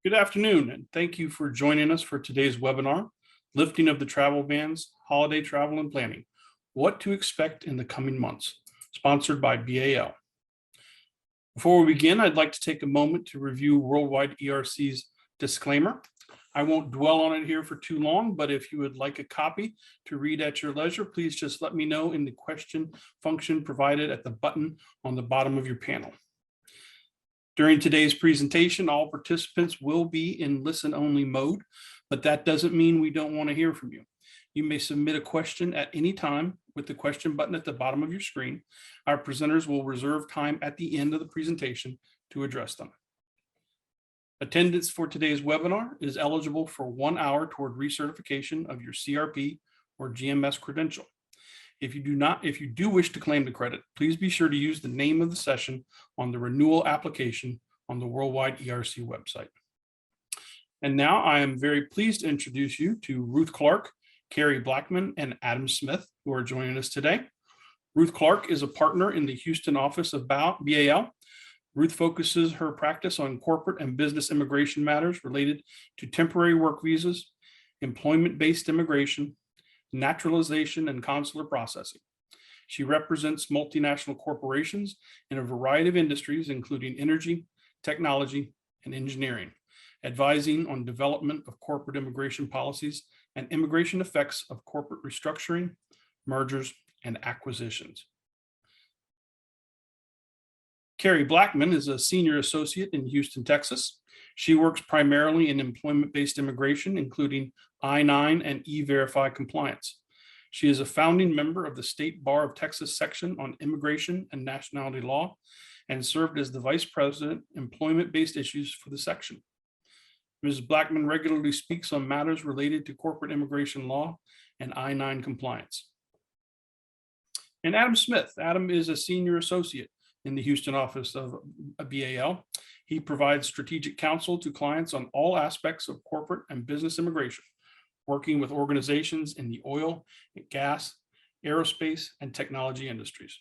Good afternoon, and thank you for joining us for today's webinar, Lifting of the Travel Bans, Holiday Travel and Planning, What to Expect in the Coming Months, sponsored by BAL. Before we begin, I'd like to take a moment to review Worldwide ERC's disclaimer. I won't dwell on it here for too long, but if you would like a copy to read at your leisure, please just let me know in the question function provided at the button on the bottom of your panel. During today's presentation, all participants will be in listen-only mode, but that doesn't mean we don't want to hear from you. You may submit a question at any time with the question button at the bottom of your screen. Our presenters will reserve time at the end of the presentation to address them. Attendance for today's webinar is eligible for 1 hour toward recertification of your CRP or GMS credential. If you do wish to claim the credit, please be sure to use the name of the session on the renewal application on the Worldwide ERC website. And now I am very pleased to introduce you to Ruth Clark, Carrie Blackman, and Adam Smith, who are joining us today. Ruth Clark is a partner in the Houston office of BAL. Ruth focuses her practice on corporate and business immigration matters related to temporary work visas, employment-based immigration, naturalization, and consular processing. She represents multinational corporations in a variety of industries, including energy, technology, and engineering, advising on development of corporate immigration policies and immigration effects of corporate restructuring, mergers, and acquisitions. Carrie Blackman is a senior associate in Houston, Texas. She works primarily in employment-based immigration, including I-9 and E-Verify compliance. She is a founding member of the State Bar of Texas section on immigration and nationality law and served as the vice president, employment-based issues for the section. Ms. Blackman regularly speaks on matters related to corporate immigration law and I-9 compliance. And Adam Smith. Adam is a senior associate in the Houston office of BAL. He provides strategic counsel to clients on all aspects of corporate and business immigration, working with organizations in the oil, gas, aerospace, and technology industries.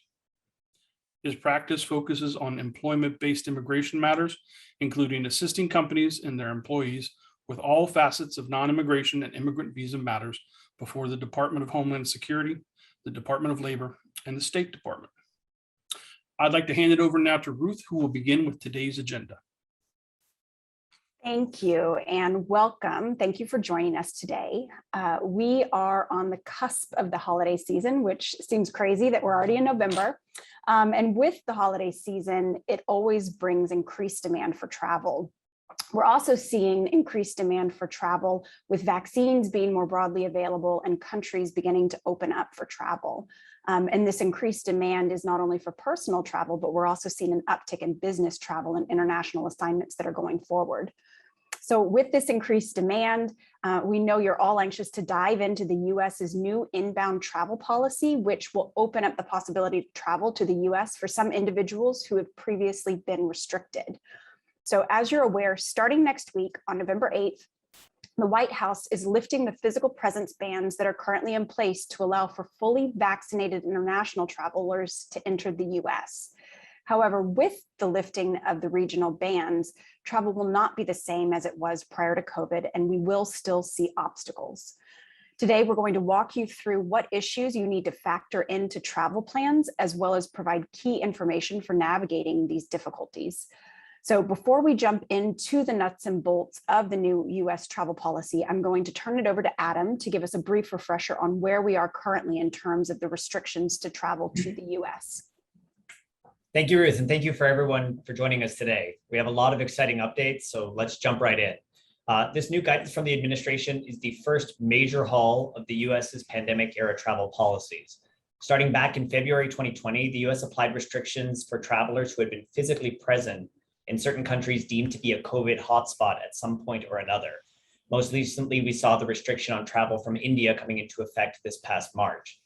His practice focuses on employment-based immigration matters, including assisting companies and their employees with all facets of non-immigration and immigrant visa matters before the Department of Homeland Security, the Department of Labor, and the State Department. I'd like to hand it over now to Ruth, who will begin with today's agenda. Thank you and welcome. Thank you for joining us today. We are on the cusp of the holiday season, which seems crazy that we're already in November. And with the holiday season, it always brings increased demand for travel. We're also seeing increased demand for travel with vaccines being more broadly available and countries beginning to open up for travel. And this increased demand is not only for personal travel, but we're also seeing an uptick in business travel and international assignments that are going forward. So with this increased demand, we know you're all anxious to dive into the US's new inbound travel policy, which will open up the possibility to travel to the US for some individuals who have previously been restricted. So as you're aware, starting next week on November 8th, the White House is lifting the physical presence bans that are currently in place to allow for fully vaccinated international travelers to enter the US. However, with the lifting of the regional bans, travel will not be the same as it was prior to COVID, and we will still see obstacles. Today, we're going to walk you through what issues you need to factor into travel plans, as well as provide key information for navigating these difficulties. So before we jump into the nuts and bolts of the new US travel policy, I'm going to turn it over to Adam to give us a brief refresher on where we are currently in terms of the restrictions to travel to the US. Thank you, Ruth, and thank you for everyone for joining us today. We have a lot of exciting updates, so let's jump right in. This new guidance from the administration is the first major haul of the US's pandemic era travel policies. Starting back in February 2020, the US applied restrictions for travelers who had been physically present in certain countries deemed to be a COVID hotspot at some point or another. Most recently, we saw the restriction on travel from India coming into effect this past March.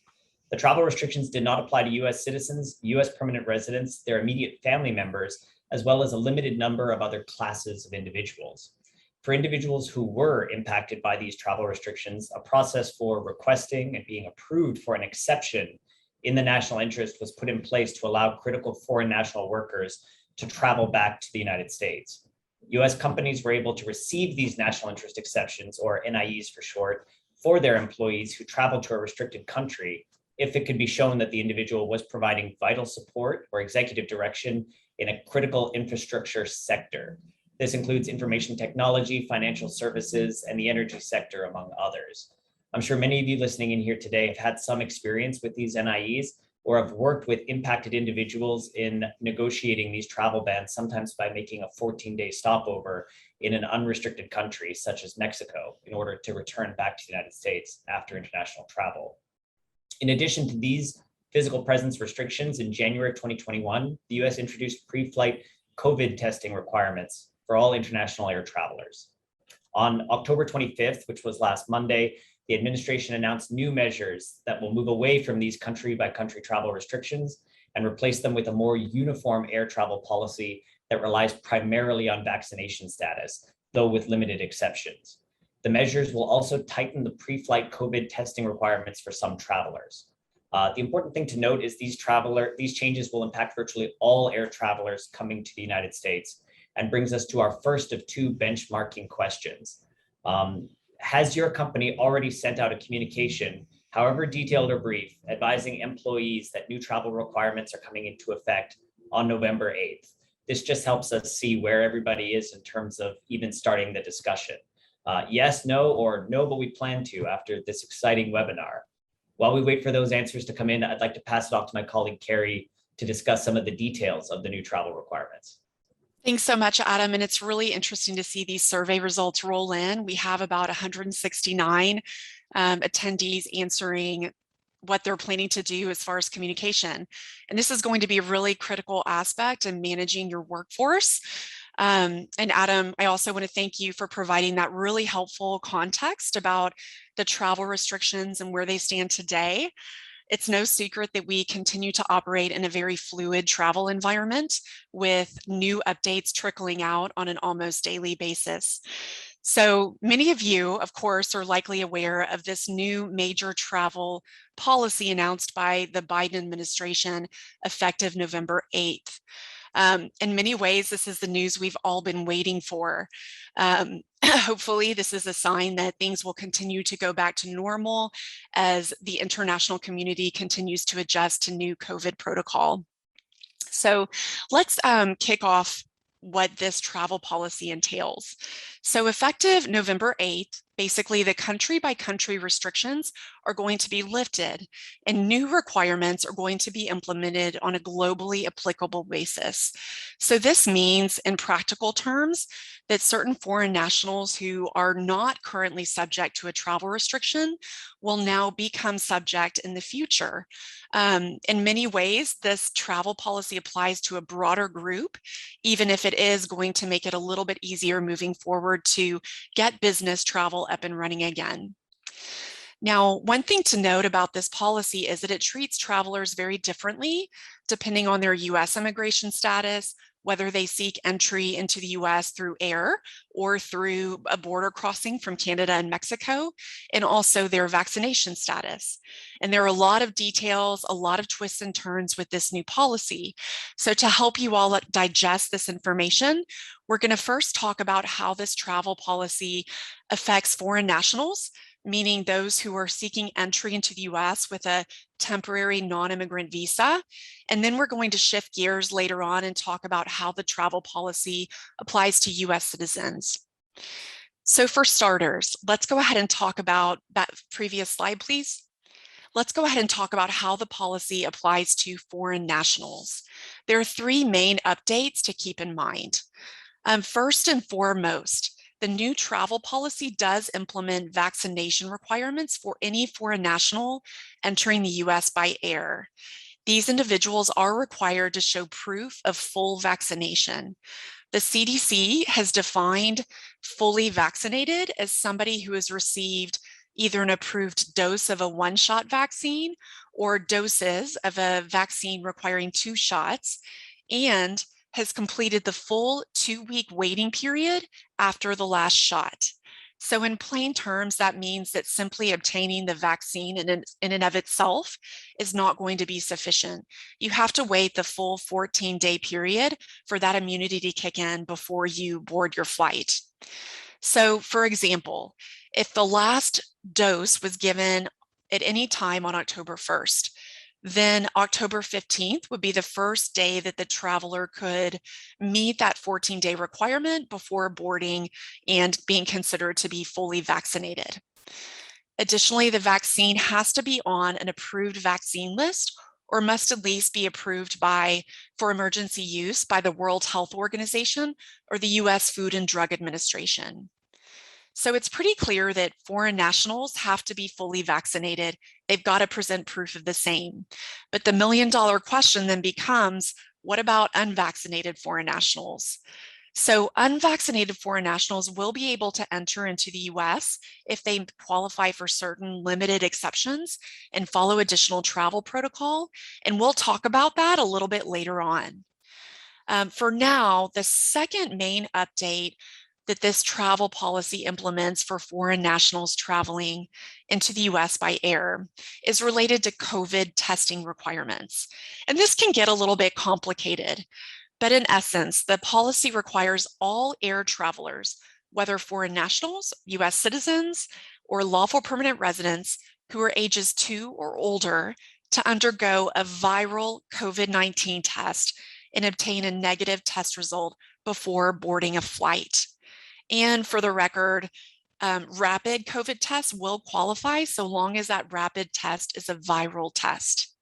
The travel restrictions did not apply to US citizens, US permanent residents, their immediate family members, as well as a limited number of other classes of individuals. For individuals who were impacted by these travel restrictions, a process for requesting and being approved for an exception in the national interest was put in place to allow critical foreign national workers to travel back to the United States. US companies were able to receive these national interest exceptions, or NIEs for short, for their employees who travel to a restricted country if it could be shown that the individual was providing vital support or executive direction in a critical infrastructure sector. This includes information technology, financial services, and the energy sector, among others. I'm sure many of you listening in here today have had some experience with these NIEs or have worked with impacted individuals in negotiating these travel bans, sometimes by making a 14-day stopover in an unrestricted country such as Mexico in order to return back to the United States after international travel. In addition to these physical presence restrictions, in January 2021, the US introduced pre-flight COVID testing requirements for all international air travelers. On October 25th, which was last Monday, the administration announced new measures that will move away from these country-by-country travel restrictions and replace them with a more uniform air travel policy that relies primarily on vaccination status, though with limited exceptions. The measures will also tighten the pre-flight COVID testing requirements for some travelers. The important thing to note is these changes will impact virtually all air travelers coming to the United States, and brings us to our first of two benchmarking questions. Has your company already sent out a communication, however detailed or brief, advising employees that new travel requirements are coming into effect on November 8th? This just helps us see where everybody is in terms of even starting the discussion. Yes, no, or no, but we plan to after this exciting webinar. While we wait for those answers to come in, I'd like to pass it off to my colleague, Carrie, to discuss some of the details of the new travel requirements. Thanks so much, Adam. And it's really interesting to see these survey results roll in. We have about 169 attendees answering what they're planning to do as far as communication. And this is going to be a really critical aspect in managing your workforce. And Adam, I also want to thank you for providing that really helpful context about the travel restrictions and where they stand today. It's no secret that we continue to operate in a very fluid travel environment with new updates trickling out on an almost daily basis. So many of you, of course, are likely aware of this new major travel policy announced by the Biden administration effective November 8th. In many ways, this is the news we've all been waiting for. Hopefully, this is a sign that things will continue to go back to normal as the international community continues to adjust to new COVID protocol. So let's kick off what this travel policy entails. So effective November 8th, basically the country by country restrictions are going to be lifted and new requirements are going to be implemented on a globally applicable basis. So this means in practical terms that certain foreign nationals who are not currently subject to a travel restriction will now become subject in the future. In many ways, this travel policy applies to a broader group, even if it is going to make it a little bit easier moving forward to get business travel up and running again. Now, one thing to note about this policy is that it treats travelers very differently depending on their US immigration status, whether they seek entry into the US through air or through a border crossing from Canada and Mexico, and also their vaccination status. And there are a lot of details, a lot of twists and turns with this new policy. So to help you all digest this information, we're going to first talk about how this travel policy affects foreign nationals, meaning those who are seeking entry into the US with a temporary non-immigrant visa. And then we're going to shift gears later on and talk about how the travel policy applies to US citizens. So for starters, let's go ahead and talk about that previous slide, please. Let's go ahead and talk about how the policy applies to foreign nationals. There are three main updates to keep in mind. First and foremost, the new travel policy does implement vaccination requirements for any foreign national entering the US by air. These individuals are required to show proof of full vaccination. The CDC has defined fully vaccinated as somebody who has received either an approved dose of a one-shot vaccine or doses of a vaccine requiring 2 shots, and has completed the full 2-week waiting period after the last shot. So in plain terms, that means that simply obtaining the vaccine in and of itself is not going to be sufficient. You have to wait the full 14-day period for that immunity to kick in before you board your flight. So for example, if the last dose was given at any time on October 1st, then October 15th would be the first day that the traveler could meet that 14-day requirement before boarding and being considered to be fully vaccinated. Additionally, the vaccine has to be on an approved vaccine list or must at least be approved for emergency use by the World Health Organization or the US Food and Drug Administration. So it's pretty clear that foreign nationals have to be fully vaccinated. They've got to present proof of the same. But the million-dollar question then becomes, what about unvaccinated foreign nationals? So unvaccinated foreign nationals will be able to enter into the US if they qualify for certain limited exceptions and follow additional travel protocol. And we'll talk about that a little bit later on. For now, the second main update that this travel policy implements for foreign nationals traveling into the US by air is related to COVID testing requirements. And this can get a little bit complicated, but in essence, the policy requires all air travelers, whether foreign nationals, US citizens, or lawful permanent residents who are ages 2 or older, to undergo a viral COVID-19 test and obtain a negative test result before boarding a flight. And for the record, rapid COVID tests will qualify so long as that rapid test is a viral test.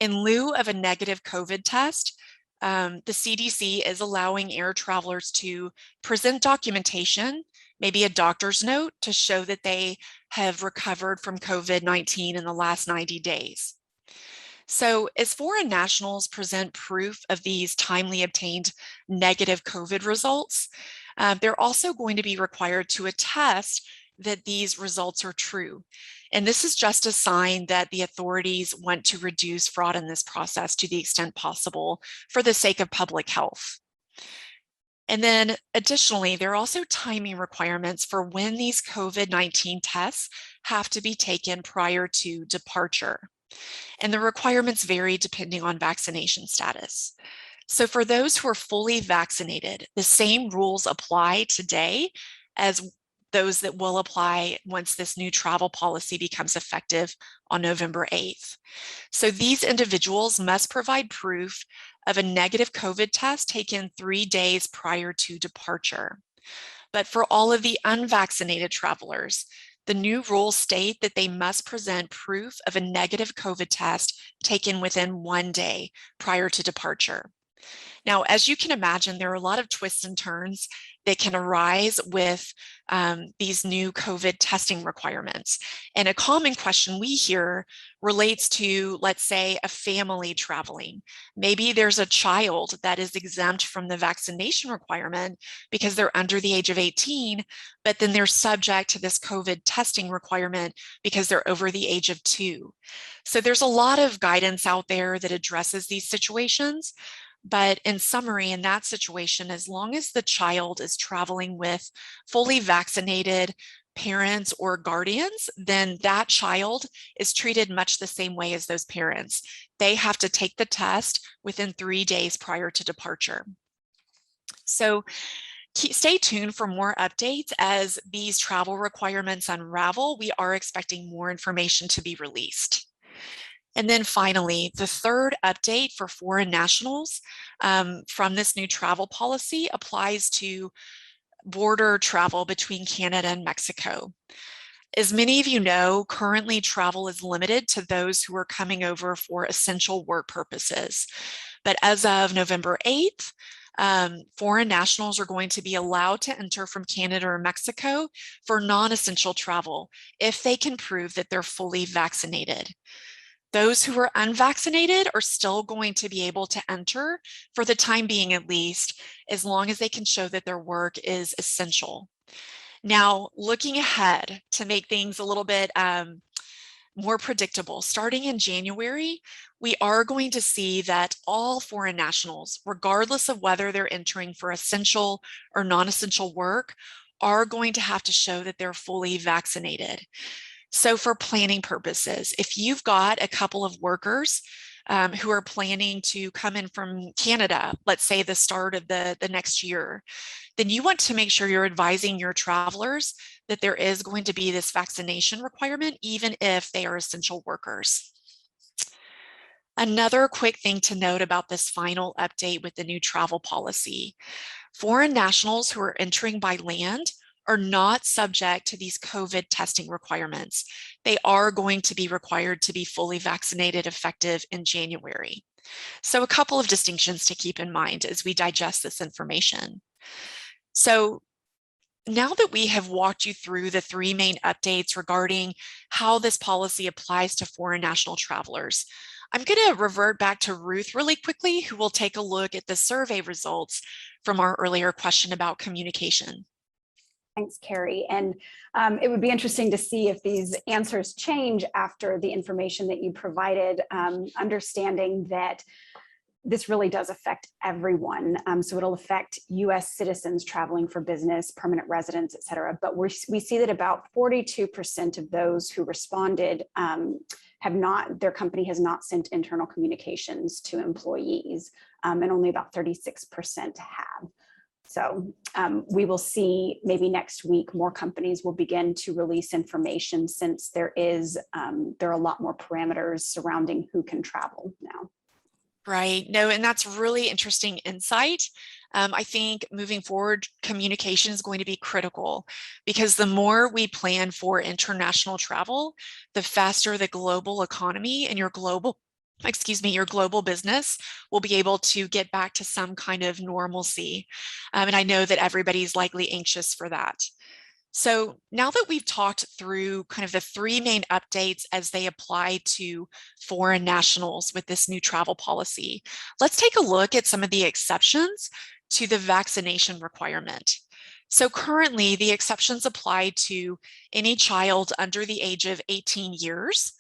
In lieu of a negative COVID test, the CDC is allowing air travelers to present documentation, maybe a doctor's note, to show that they have recovered from COVID-19 in the last 90 days. So as foreign nationals present proof of these timely obtained negative COVID results, they're also going to be required to attest that these results are true. And this is just a sign that the authorities want to reduce fraud in this process to the extent possible for the sake of public health. And then additionally, there are also timing requirements for when these COVID-19 tests have to be taken prior to departure. And the requirements vary depending on vaccination status. So for those who are fully vaccinated, the same rules apply today as those that will apply once this new travel policy becomes effective on November 8th. So these individuals must provide proof of a negative COVID test taken 3 days prior to departure. But for all of the unvaccinated travelers, the new rules state that they must present proof of a negative COVID test taken within 1 day prior to departure. Now, as you can imagine, there are a lot of twists and turns that can arise with these new COVID testing requirements. And a common question we hear relates to, let's say, a family traveling. Maybe there's a child that is exempt from the vaccination requirement because they're under the age of 18, but then they're subject to this COVID testing requirement because they're over the age of 2. So there's a lot of guidance out there that addresses these situations. But in summary, in that situation, as long as the child is traveling with fully vaccinated parents or guardians, then that child is treated much the same way as those parents. They have to take the test within 3 days prior to departure. So stay tuned for more updates as these travel requirements unravel. We are expecting more information to be released. And then finally, the third update for foreign nationals from this new travel policy applies to border travel between Canada and Mexico. As many of you know, currently travel is limited to those who are coming over for essential work purposes. But as of November 8th, foreign nationals are going to be allowed to enter from Canada or Mexico for non-essential travel if they can prove that they're fully vaccinated. Those who are unvaccinated are still going to be able to enter for the time being, at least, as long as they can show that their work is essential. Now, looking ahead to make things a little bit more predictable, starting in January, we are going to see that all foreign nationals, regardless of whether they're entering for essential or non-essential work, are going to have to show that they're fully vaccinated. So for planning purposes, if you've got a couple of workers who are planning to come in from Canada, let's say the start of the next year, then you want to make sure you're advising your travelers that there is going to be this vaccination requirement, even if they are essential workers. Another quick thing to note about this final update with the new travel policy: foreign nationals who are entering by land are not subject to these COVID testing requirements. They are going to be required to be fully vaccinated effective in January. So a couple of distinctions to keep in mind as we digest this information. So now that we have walked you through the three main updates regarding how this policy applies to foreign national travelers, I'm going to revert back to Ruth really quickly, who will take a look at the survey results from our earlier question about communication. Thanks, Carrie. And it would be interesting to see if these answers change after the information that you provided, understanding that this really does affect everyone. So it'll affect US citizens traveling for business, permanent residents, et cetera. But we see that about 42% of those who responded their company has not sent internal communications to employees, and only about 36% have. So we will see maybe next week more companies will begin to release information, since there are a lot more parameters surrounding who can travel now. Right. No, and that's really interesting insight. I think moving forward, communication is going to be critical, because the more we plan for international travel, the faster the global economy and your global business will be able to get back to some kind of normalcy. And I know that everybody's likely anxious for that. So now that we've talked through kind of the three main updates as they apply to foreign nationals with this new travel policy, let's take a look at some of the exceptions to the vaccination requirement. So currently, the exceptions apply to any child under the age of 18 years,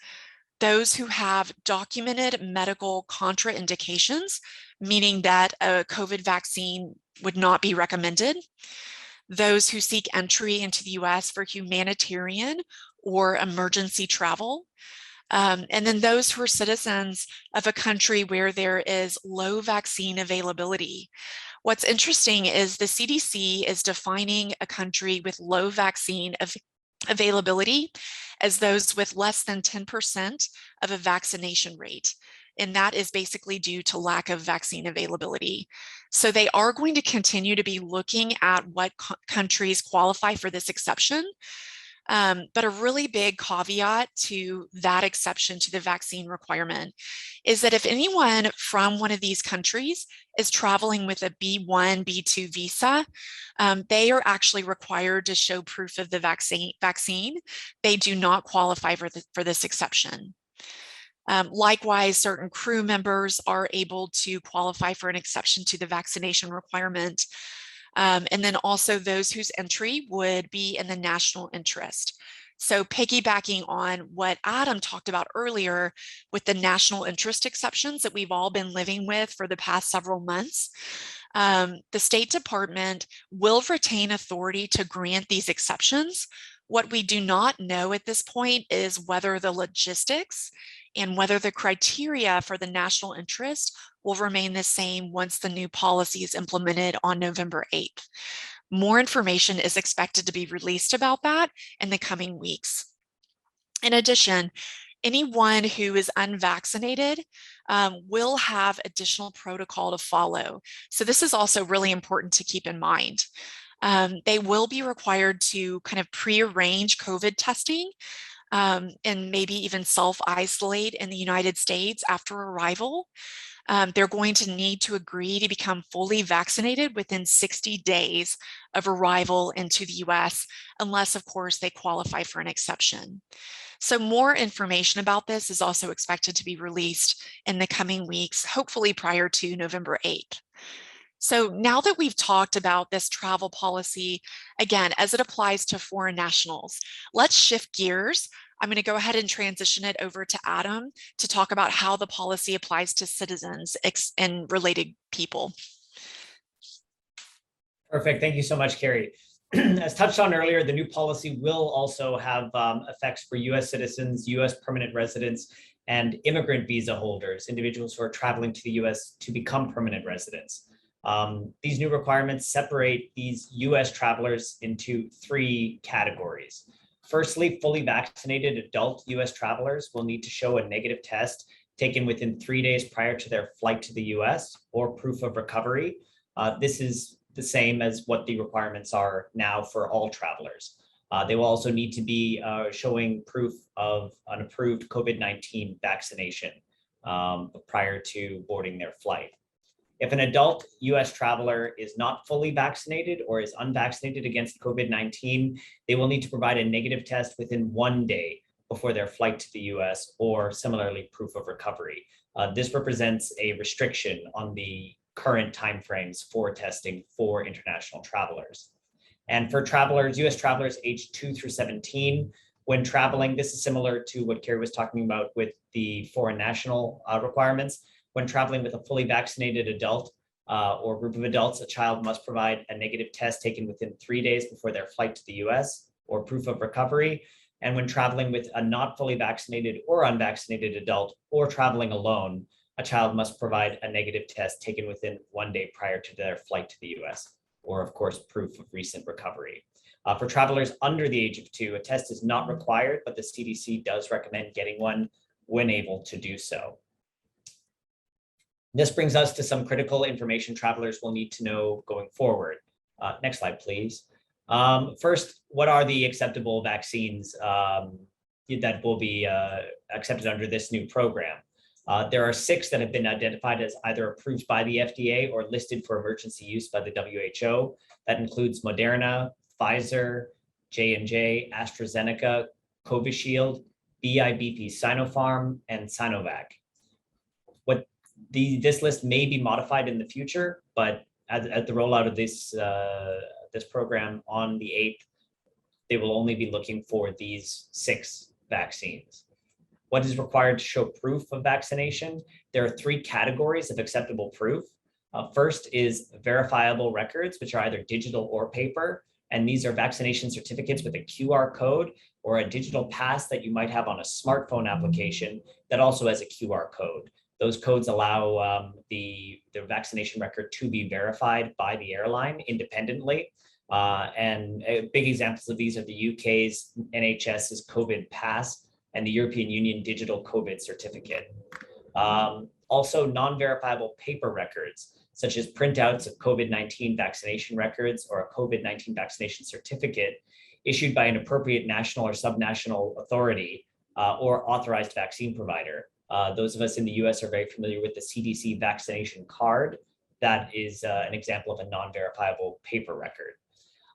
those who have documented medical contraindications, meaning that a COVID vaccine would not be recommended, those who seek entry into the US for humanitarian or emergency travel, and then those who are citizens of a country where there is low vaccine availability. What's interesting is the CDC is defining a country with low vaccine availability as those with less than 10% of a vaccination rate. And that is basically due to lack of vaccine availability. So they are going to continue to be looking at what countries qualify for this exception. But a really big caveat to that exception to the vaccine requirement is that if anyone from one of these countries is traveling with a B1, B2 visa, they are actually required to show proof of the vaccine. They do not qualify for this exception. Likewise, certain crew members are able to qualify for an exception to the vaccination requirement. And then also those whose entry would be in the national interest. So piggybacking on what Adam talked about earlier with the national interest exceptions that we've all been living with for the past several months, the State Department will retain authority to grant these exceptions. What we do not know at this point is whether the logistics and whether the criteria for the national interest will remain the same once the new policy is implemented on November 8th. More information is expected to be released about that in the coming weeks. In addition, anyone who is unvaccinated will have additional protocol to follow. So this is also really important to keep in mind. They will be required to kind of prearrange COVID testing and maybe even self-isolate in the United States after arrival. They're going to need to agree to become fully vaccinated within 60 days of arrival into the US, unless, of course, they qualify for an exception. So more information about this is also expected to be released in the coming weeks, hopefully prior to November 8th. So now that we've talked about this travel policy, again, as it applies to foreign nationals, let's shift gears. I'm going to go ahead and transition it over to Adam to talk about how the policy applies to citizens and related people. Perfect. Thank you so much, Carrie. As touched on earlier, the new policy will also have effects for US citizens, US permanent residents, and immigrant visa holders, individuals who are traveling to the US to become permanent residents. These new requirements separate these US travelers into 3 categories. Firstly, fully vaccinated adult US travelers will need to show a negative test taken within 3 days prior to their flight to the US or proof of recovery. This is the same as what the requirements are now for all travelers. They will also need to be showing proof of an approved COVID-19 vaccination prior to boarding their flight. If an adult US traveler is not fully vaccinated or is unvaccinated against COVID-19, they will need to provide a negative test within 1 day before their flight to the US, or similarly, proof of recovery. This represents a restriction on the current timeframes for testing for international travelers. And for travelers, US travelers aged 2 through 17, when traveling, this is similar to what Carrie was talking about with the foreign national requirements. When traveling with a fully vaccinated adult or group of adults, a child must provide a negative test taken within 3 days before their flight to the US or proof of recovery. And when traveling with a not fully vaccinated or unvaccinated adult or traveling alone, a child must provide a negative test taken within 1 day prior to their flight to the US, or of course, proof of recent recovery. For travelers under the age of 2, a test is not required, but the CDC does recommend getting one when able to do so. This brings us to some critical information travelers will need to know going forward. Next slide, please. First, what are the acceptable vaccines that will be accepted under this new program? There are 6 that have been identified as either approved by the FDA or listed for emergency use by the WHO. That includes Moderna, Pfizer, J&J, AstraZeneca, Covishield, BIBP Sinopharm, and Sinovac. This list may be modified in the future, but at the rollout of this program on the 8th, they will only be looking for these 6 vaccines. What is required to show proof of vaccination? There are 3 categories of acceptable proof. First is verifiable records, which are either digital or paper. And these are vaccination certificates with a QR code or a digital pass that you might have on a smartphone application that also has a QR code. Those codes allow the vaccination record to be verified by the airline independently. And big examples of these are the UK's NHS's COVID pass and the European Union digital COVID certificate. Also, non-verifiable paper records, such as printouts of COVID-19 vaccination records or a COVID-19 vaccination certificate issued by an appropriate national or subnational authority or authorized vaccine provider. Those of us in the US are very familiar with the CDC vaccination card. That is an example of a non-verifiable paper record.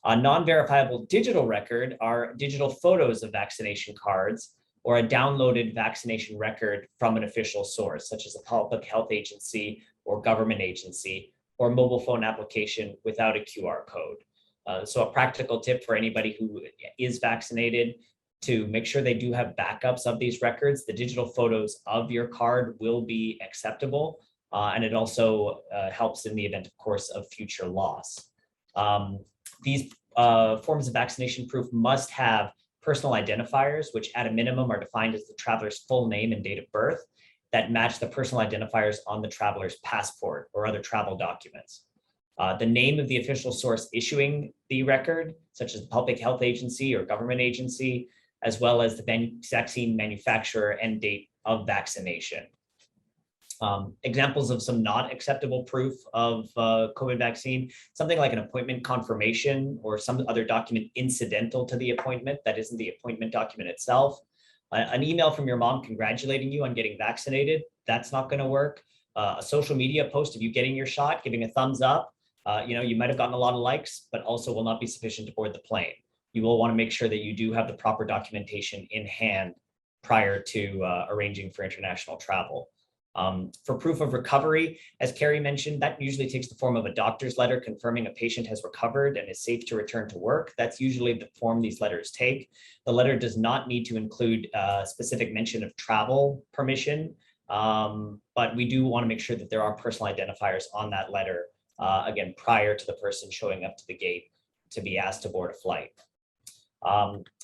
A non-verifiable digital record are digital photos of vaccination cards or a downloaded vaccination record from an official source, such as a public health agency or government agency, or mobile phone application without a QR code. So a practical tip for anybody who is vaccinated to make sure they do have backups of these records. The digital photos of your card will be acceptable, and it also helps in the event, of course, of future loss. These forms of vaccination proof must have personal identifiers, which at a minimum are defined as the traveler's full name and date of birth, that match the personal identifiers on the traveler's passport or other travel documents. The name of the official source issuing the record, such as the public health agency or government agency, as well as the vaccine manufacturer and date of vaccination. Examples of some not acceptable proof of COVID vaccine, something like an appointment confirmation or some other document incidental to the appointment that isn't the appointment document itself. An email from your mom congratulating you on getting vaccinated, that's not going to work. A social media post of you getting your shot, giving a thumbs up, you might have gotten a lot of likes, but also will not be sufficient to board the plane. You will want to make sure that you do have the proper documentation in hand prior to arranging for international travel. For proof of recovery, as Carrie mentioned, that usually takes the form of a doctor's letter confirming a patient has recovered and is safe to return to work. That's usually the form these letters take. The letter does not need to include a specific mention of travel permission, but we do want to make sure that there are personal identifiers on that letter, again, prior to the person showing up to the gate to be asked to board a flight.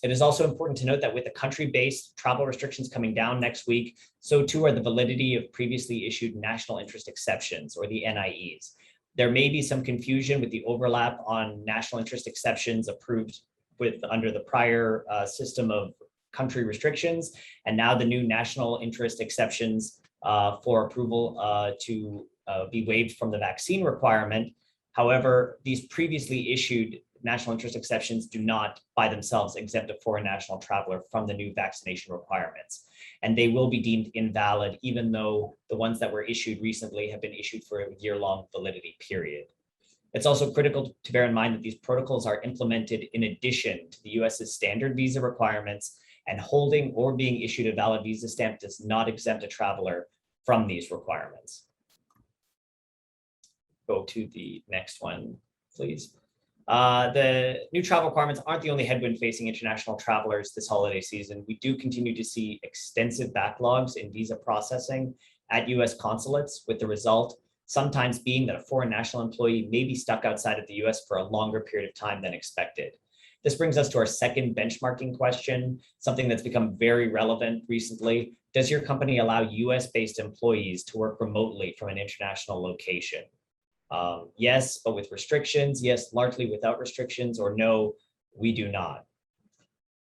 It is also important to note that with the country-based travel restrictions coming down next week, so too are the validity of previously issued national interest exceptions, or the NIEs. There may be some confusion with the overlap on national interest exceptions approved under the prior system of country restrictions, and now the new national interest exceptions for approval to be waived from the vaccine requirement. However, these previously issued national interest exceptions do not by themselves exempt a foreign national traveler from the new vaccination requirements. And they will be deemed invalid, even though the ones that were issued recently have been issued for a year-long validity period. It's also critical to bear in mind that these protocols are implemented in addition to the US's standard visa requirements, and holding or being issued a valid visa stamp does not exempt a traveler from these requirements. Go to the next one, please. The new travel requirements aren't the only headwind facing international travelers this holiday season. We do continue to see extensive backlogs in visa processing at US consulates, with the result sometimes being that a foreign national employee may be stuck outside of the US for a longer period of time than expected. This brings us to our second benchmarking question, something that's become very relevant recently. Does your company allow US-based employees to work remotely from an international location? Yes, but with restrictions. Yes, largely without restrictions. Or no, we do not.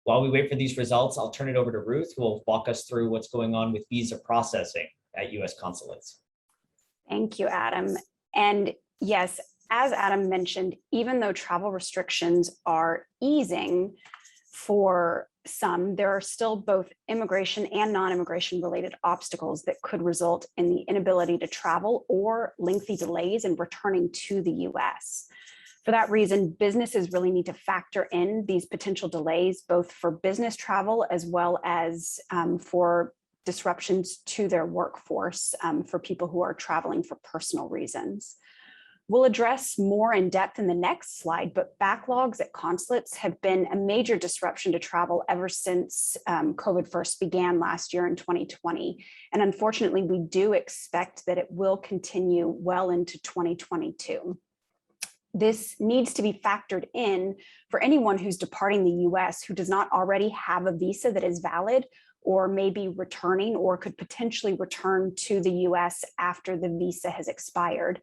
While we wait for these results, I'll turn it over to Ruth, who will walk us through what's going on with visa processing at US consulates. Thank you, Adam. And yes, as Adam mentioned, even though travel restrictions are easing for some, there are still both immigration and non-immigration related obstacles that could result in the inability to travel or lengthy delays in returning to the US. For that reason, businesses really need to factor in these potential delays, both for business travel as well as for disruptions to their workforce for people who are traveling for personal reasons. We'll address more in depth in the next slide, but backlogs at consulates have been a major disruption to travel ever since COVID first began last year in 2020. And unfortunately, we do expect that it will continue well into 2022. This needs to be factored in for anyone who's departing the US who does not already have a visa that is valid, or may be returning or could potentially return to the US after the visa has expired,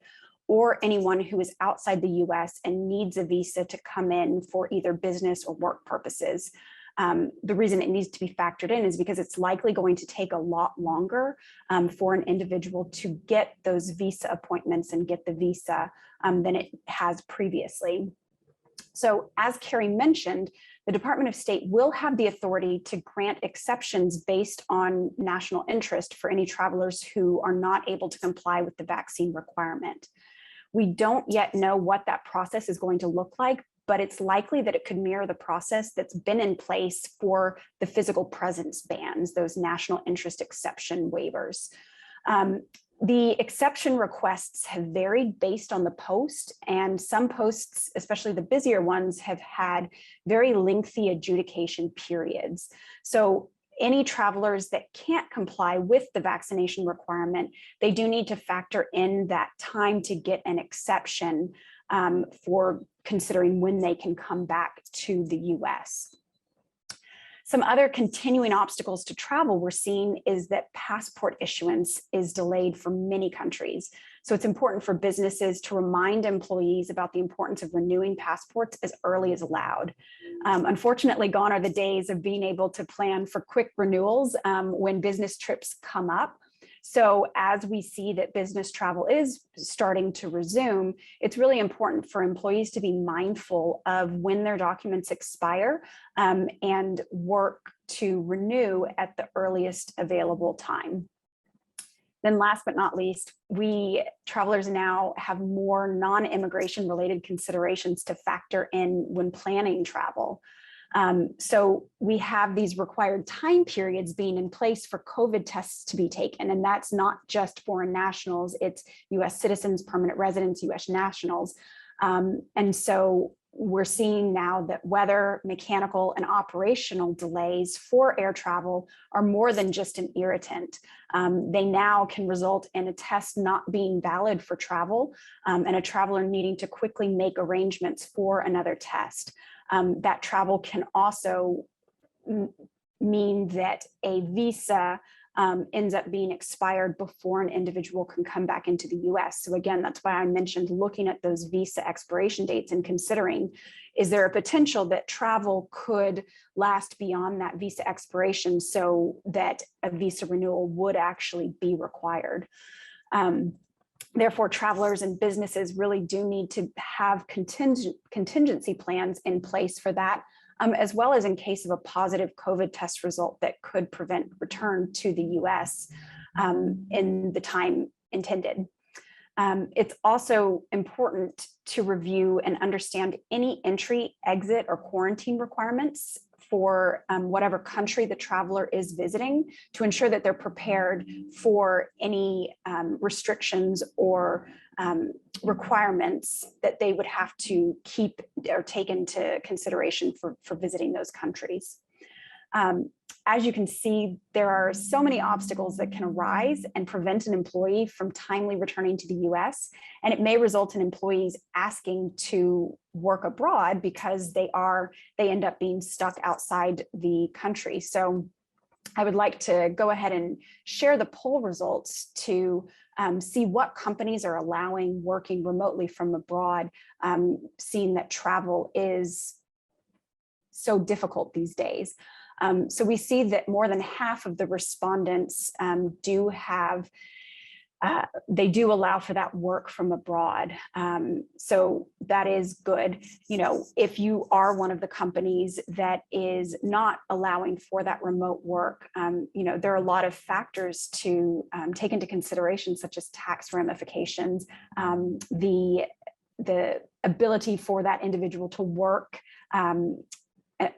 or anyone who is outside the US and needs a visa to come in for either business or work purposes. The reason it needs to be factored in is because it's likely going to take a lot longer for an individual to get those visa appointments and get the visa than it has previously. So as Carrie mentioned, the Department of State will have the authority to grant exceptions based on national interest for any travelers who are not able to comply with the vaccine requirement. We don't yet know what that process is going to look like, but it's likely that it could mirror the process that's been in place for the physical presence bans, those national interest exception waivers. The exception requests have varied based on the post, and some posts, especially the busier ones, have had very lengthy adjudication periods. So any travelers that can't comply with the vaccination requirement, they do need to factor in that time to get an exception for considering when they can come back to the US. Some other continuing obstacles to travel we're seeing is that passport issuance is delayed for many countries. So it's important for businesses to remind employees about the importance of renewing passports as early as allowed. Unfortunately, gone are the days of being able to plan for quick renewals when business trips come up. So as we see that business travel is starting to resume, it's really important for employees to be mindful of when their documents expire and work to renew at the earliest available time. Then last but not least, travelers now have more non-immigration related considerations to factor in when planning travel. So we have these required time periods being in place for COVID tests to be taken, and that's not just foreign nationals, it's US citizens, permanent residents, US nationals. And so we're seeing now that weather, mechanical, and operational delays for air travel are more than just an irritant. They now can result in a test not being valid for travel, and a traveler needing to quickly make arrangements for another test. That travel can also mean that a visa ends up being expired before an individual can come back into the US. So again, that's why I mentioned looking at those visa expiration dates and considering, is there a potential that travel could last beyond that visa expiration so that a visa renewal would actually be required? Therefore, travelers and businesses really do need to have contingency plans in place for that, as well as in case of a positive COVID test result that could prevent return to the US in the time intended. It's also important to review and understand any entry, exit, or quarantine requirements for whatever country the traveler is visiting to ensure that they're prepared for any restrictions or requirements that they would have to keep or take into consideration for visiting those countries. As you can see, there are so many obstacles that can arise and prevent an employee from timely returning to the US, and it may result in employees asking to work abroad because they end up being stuck outside the country. So I would like to go ahead and share the poll results to see what companies are allowing working remotely from abroad, seeing that travel is so difficult these days. So we see that more than half of the respondents do allow for that work from abroad. So that is good. You know, if you are one of the companies that is not allowing for that remote work, you know, there are a lot of factors to take into consideration, such as tax ramifications, the ability for that individual to work,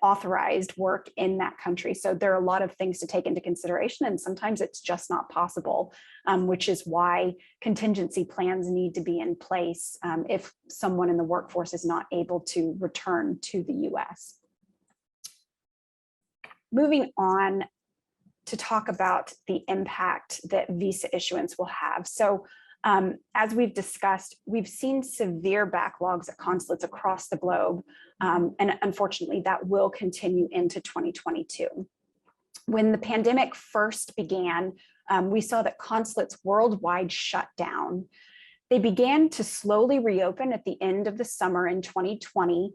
authorized work in that country. So there are a lot of things to take into consideration, and sometimes it's just not possible, which is why contingency plans need to be in place if someone in the workforce is not able to return to the US. Moving on to talk about the impact that visa issuance will have. So as we've discussed, we've seen severe backlogs at consulates across the globe, and unfortunately that will continue into 2022. When the pandemic first began, we saw that consulates worldwide shut down. They began to slowly reopen at the end of the summer in 2020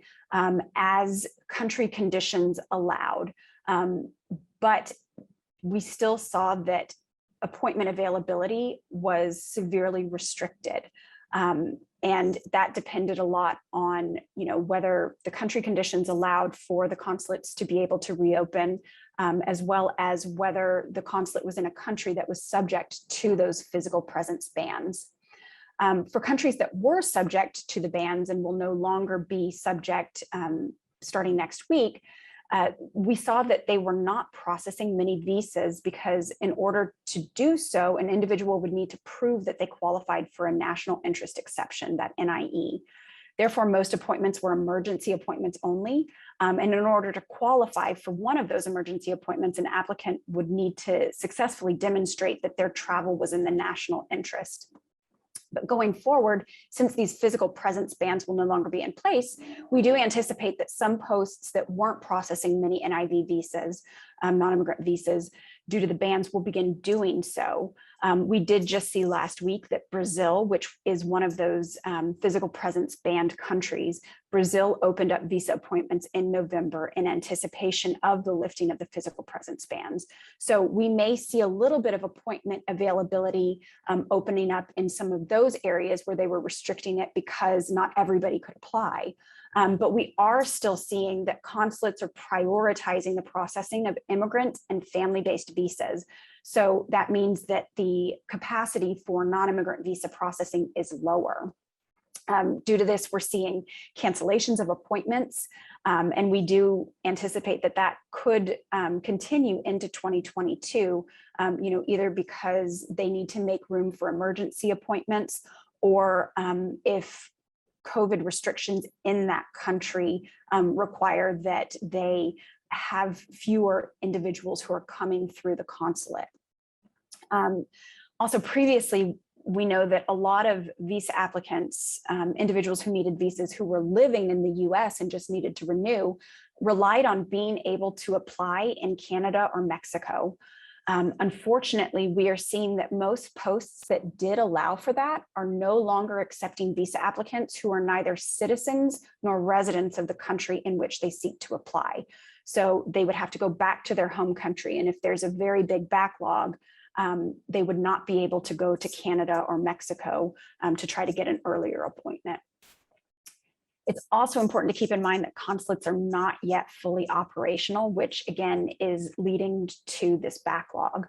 as country conditions allowed, but we still saw that appointment availability was severely restricted. And that depended a lot on, you know, whether the country conditions allowed for the consulates to be able to reopen, as well as whether the consulate was in a country that was subject to those physical presence bans. For countries that were subject to the bans and will no longer be subject starting next week, we saw that they were not processing many visas because in order to do so, an individual would need to prove that they qualified for a national interest exception, that NIE. Therefore, most appointments were emergency appointments only. And in order to qualify for one of those emergency appointments, an applicant would need to successfully demonstrate that their travel was in the national interest. But going forward, since these physical presence bans will no longer be in place, we do anticipate that some posts that weren't processing many NIV visas, non-immigrant visas, due to the bans will begin doing so. We did just see last week that Brazil, which is one of those physical presence banned countries, Brazil opened up visa appointments in November in anticipation of the lifting of the physical presence bans. So we may see a little bit of appointment availability opening up in some of those areas where they were restricting it because not everybody could apply. But we are still seeing that consulates are prioritizing the processing of immigrant and family-based visas. So that means that the capacity for non-immigrant visa processing is lower. Due to this, we're seeing cancellations of appointments, and we do anticipate that that could continue into 2022, you know, either because they need to make room for emergency appointments or if COVID restrictions in that country require that they have fewer individuals who are coming through the consulate. Also, previously, we know that a lot of visa applicants, individuals who needed visas who were living in the US and just needed to renew, relied on being able to apply in Canada or Mexico. Unfortunately, we are seeing that most posts that did allow for that are no longer accepting visa applicants who are neither citizens nor residents of the country in which they seek to apply. So they would have to go back to their home country. And if there's a very big backlog, they would not be able to go to Canada or Mexico to try to get an earlier appointment. It's also important to keep in mind that consulates are not yet fully operational, which again is leading to this backlog.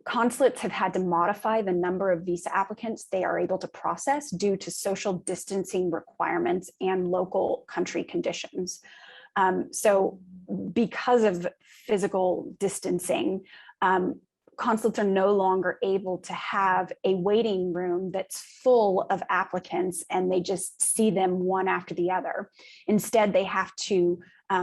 Consulates have had to modify the number of visa applicants they are able to process due to social distancing requirements and local country conditions. So because of physical distancing, consulates are no longer able to have a waiting room that's full of applicants and they just see them one after the other. Instead, they have to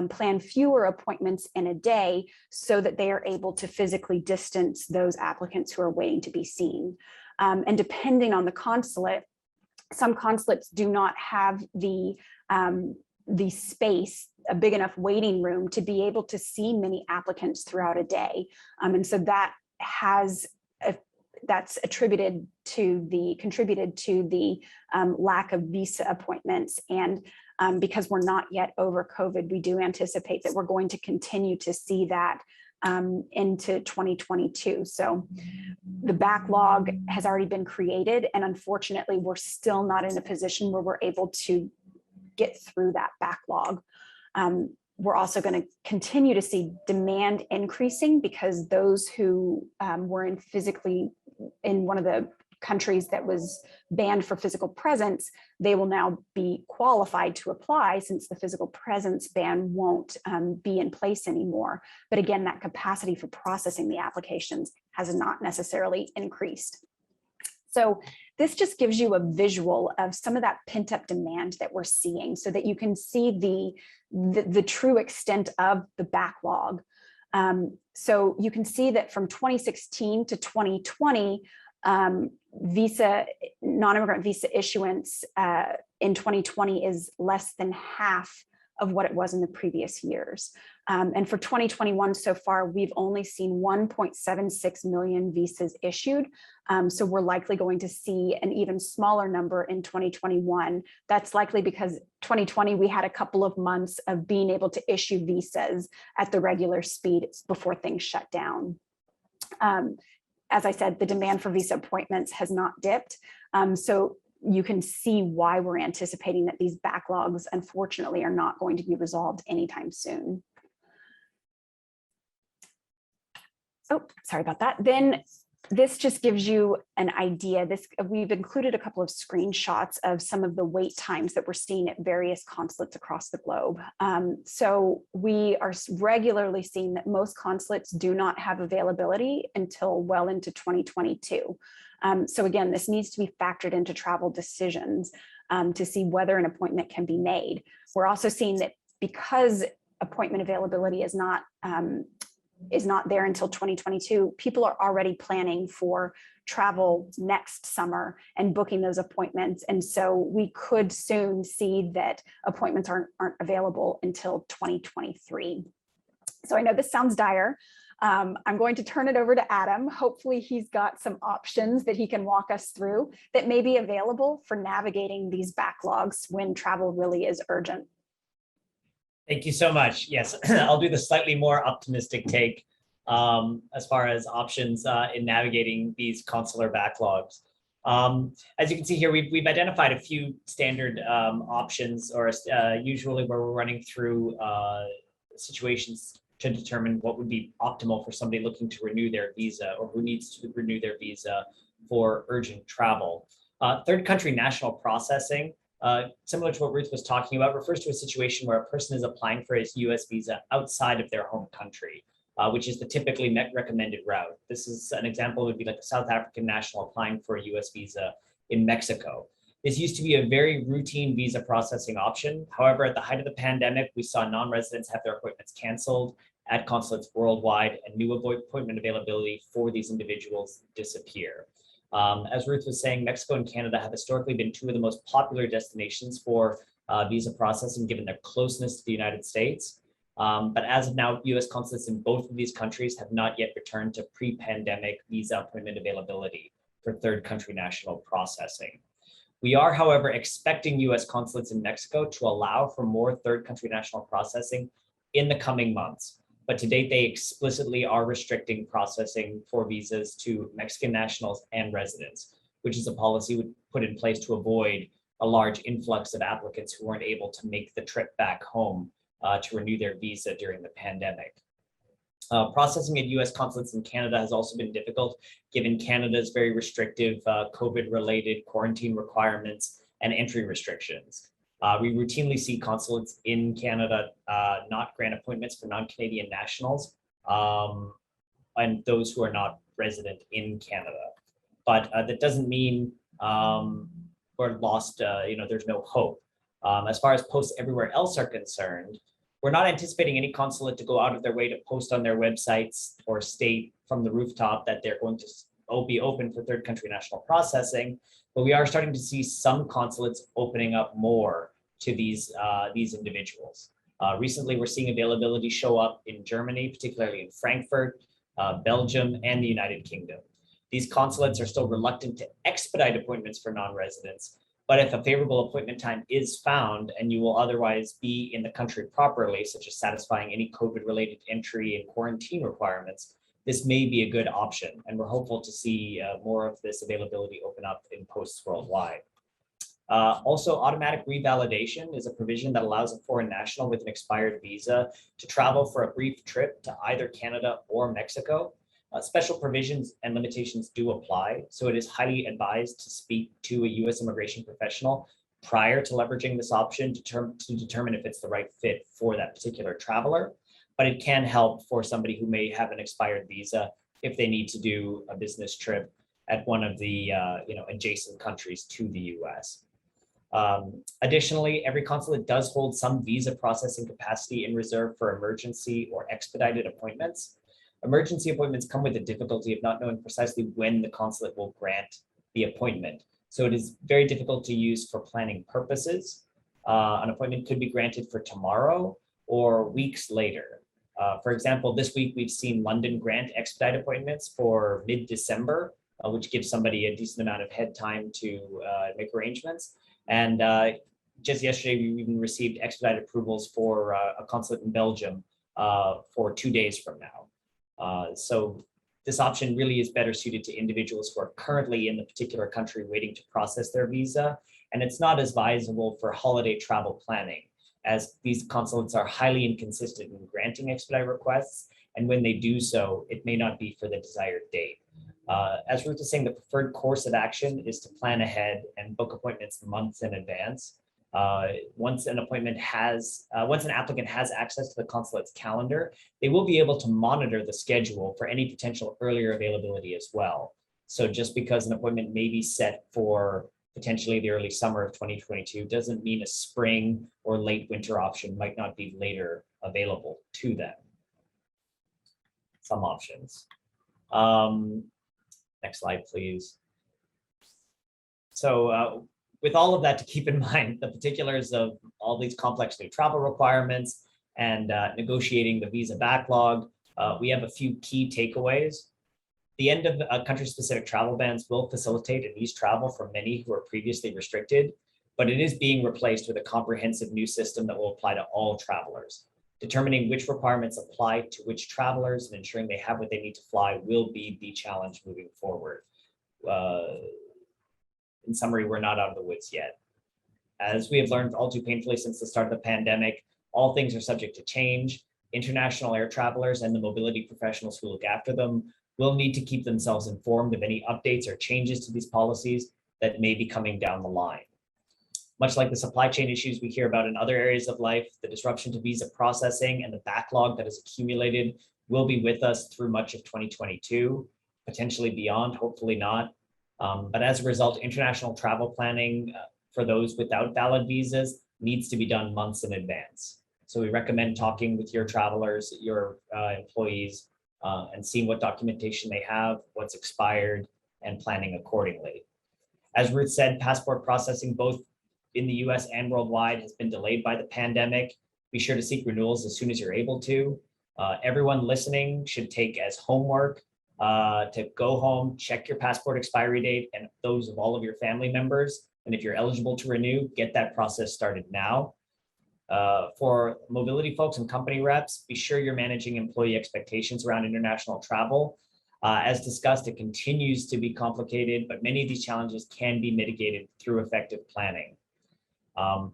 plan fewer appointments in a day so that they are able to physically distance those applicants who are waiting to be seen. And depending on the consulate, some consulates do not have the space, a big enough waiting room to be able to see many applicants throughout a day. And so that's contributed to the lack of visa appointments. And because we're not yet over COVID, we do anticipate that we're going to continue to see that into 2022. So the backlog has already been created, and unfortunately, we're still not in a position where we're able to get through that backlog. We're also going to continue to see demand increasing because those who were physically in one of the countries that was banned for physical presence, they will now be qualified to apply since the physical presence ban won't be in place anymore. But again, that capacity for processing the applications has not necessarily increased. So this just gives you a visual of some of that pent up demand that we're seeing so that you can see the true extent of the backlog. So you can see that from 2016 to 2020, non-immigrant visa issuance in 2020 is less than half of what it was in the previous years. And for 2021 so far, we've only seen 1.76 million visas issued. So we're likely going to see an even smaller number in 2021. That's likely because 2020, we had a couple of months of being able to issue visas at the regular speed before things shut down. As I said, the demand for visa appointments has not dipped. So you can see why we're anticipating that these backlogs, unfortunately, are not going to be resolved anytime soon. Oh, sorry about that. Then this just gives you an idea. We've included a couple of screenshots of some of the wait times that we're seeing at various consulates across the globe. So we are regularly seeing that most consulates do not have availability until well into 2022. So again, this needs to be factored into travel decisions to see whether an appointment can be made. We're also seeing that because appointment availability is not there until 2022, people are already planning for travel next summer and booking those appointments. And so we could soon see that appointments aren't available until 2023. So I know this sounds dire. I'm going to turn it over to Adam. Hopefully he's got some options that he can walk us through that may be available for navigating these backlogs when travel really is urgent. Thank you so much. Yes, I'll do the slightly more optimistic take as far as options in navigating these consular backlogs. As you can see here, we've identified a few standard options, or usually where we're running through situations to determine what would be optimal for somebody looking to renew their visa or who needs to renew their visa for urgent travel. Third country national processing, similar to what Ruth was talking about, refers to a situation where a person is applying for a US visa outside of their home country, which is the typically recommended route. This is an example would be like a South African national applying for a US visa in Mexico. This used to be a very routine visa processing option. However, at the height of the pandemic, we saw non-residents have their appointments canceled at consulates worldwide and new appointment availability for these individuals disappear. As Ruth was saying, Mexico and Canada have historically been two of the most popular destinations for visa processing, given their closeness to the United States. But as of now, US consulates in both of these countries have not yet returned to pre-pandemic visa appointment availability for third country national processing. We are, however, expecting US consulates in Mexico to allow for more third country national processing in the coming months. But to date, they explicitly are restricting processing for visas to Mexican nationals and residents, which is a policy we put in place to avoid a large influx of applicants who weren't able to make the trip back home to renew their visa during the pandemic. Processing at US consulates in Canada has also been difficult, given Canada's very restrictive COVID-related quarantine requirements and entry restrictions. We routinely see consulates in Canada not grant appointments for non-Canadian nationals and those who are not resident in Canada. But that doesn't mean we're lost, there's no hope. As far as posts everywhere else are concerned, we're not anticipating any consulate to go out of their way to post on their websites or state from the rooftop that they're going to be open for third country national processing, but we are starting to see some consulates opening up more to these individuals. Recently, we're seeing availability show up in Germany, particularly in Frankfurt, Belgium, and the United Kingdom. These consulates are still reluctant to expedite appointments for non-residents, but if a favorable appointment time is found and you will otherwise be in the country properly, such as satisfying any COVID-related entry and quarantine requirements, this may be a good option. And we're hopeful to see more of this availability open up in posts worldwide. Also, automatic revalidation is a provision that allows a foreign national with an expired visa to travel for a brief trip to either Canada or Mexico. Special provisions and limitations do apply, so it is highly advised to speak to a US immigration professional prior to leveraging this option to determine if it's the right fit for that particular traveler. But it can help for somebody who may have an expired visa if they need to do a business trip at one of the adjacent countries to the US. Additionally, every consulate does hold some visa processing capacity in reserve for emergency or expedited appointments. Emergency appointments come with the difficulty of not knowing precisely when the consulate will grant the appointment. So it is very difficult to use for planning purposes. An appointment could be granted for tomorrow or weeks later. For example, this week we've seen London grant expedite appointments for mid-December, which gives somebody a decent amount of head time to make arrangements. And just yesterday, we even received expedite approvals for a consulate in Belgium for 2 days from now. So this option really is better suited to individuals who are currently in the particular country waiting to process their visa. And it's not as advisable for holiday travel planning, as these consulates are highly inconsistent in granting expedite requests. And when they do so, it may not be for the desired date. As Ruth was saying, the preferred course of action is to plan ahead and book appointments months in advance. Once an applicant has access to the consulate's calendar, they will be able to monitor the schedule for any potential earlier availability as well. So just because an appointment may be set for potentially the early summer of 2022 doesn't mean a spring or late winter option might not be later available to them. Some options. Next slide, please. So with all of that to keep in mind, the particulars of all these complex new travel requirements and negotiating the visa backlog, we have a few key takeaways. The end of country-specific travel bans will facilitate and ease travel for many who were previously restricted, but it is being replaced with a comprehensive new system that will apply to all travelers. Determining which requirements apply to which travelers and ensuring they have what they need to fly will be the challenge moving forward. In summary, we're not out of the woods yet. As we have learned all too painfully since the start of the pandemic, all things are subject to change. International air travelers and the mobility professionals who look after them will need to keep themselves informed of any updates or changes to these policies that may be coming down the line. Much like the supply chain issues we hear about in other areas of life, the disruption to visa processing and the backlog that has accumulated will be with us through much of 2022, potentially beyond, hopefully not. But as a result, international travel planning for those without valid visas needs to be done months in advance. So we recommend talking with your travelers, your employees, and seeing what documentation they have, what's expired, and planning accordingly. As Ruth said, passport processing both in the US and worldwide has been delayed by the pandemic. Be sure to seek renewals as soon as you're able to. Everyone listening should take as homework to go home, check your passport expiry date and those of all of your family members. And if you're eligible to renew, get that process started now. For mobility folks and company reps, be sure you're managing employee expectations around international travel. As discussed, it continues to be complicated, but many of these challenges can be mitigated through effective planning.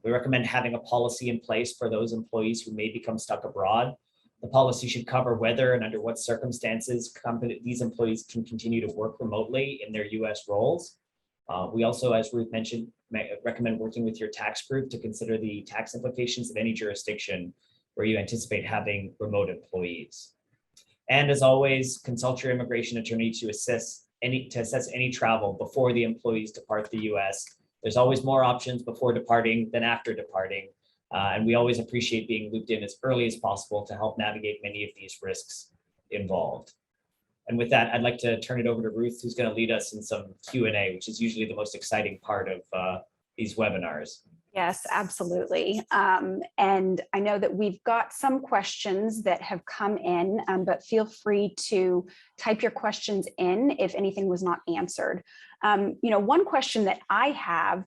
We recommend having a policy in place for those employees who may become stuck abroad. The policy should cover whether and under what circumstances these employees can continue to work remotely in their US roles. We also, as Ruth mentioned, recommend working with your tax group to consider the tax implications of any jurisdiction where you anticipate having remote employees. And as always, consult your immigration attorney to assess any travel before the employees depart the US. There's always more options before departing than after departing. And we always appreciate being looped in as early as possible to help navigate many of these risks involved. And with that, I'd like to turn it over to Ruth, who's going to lead us in some Q&A, which is usually the most exciting part of these webinars. Yes, absolutely. And I know that we've got some questions that have come in, but feel free to type your questions in if anything was not answered. One question that I have,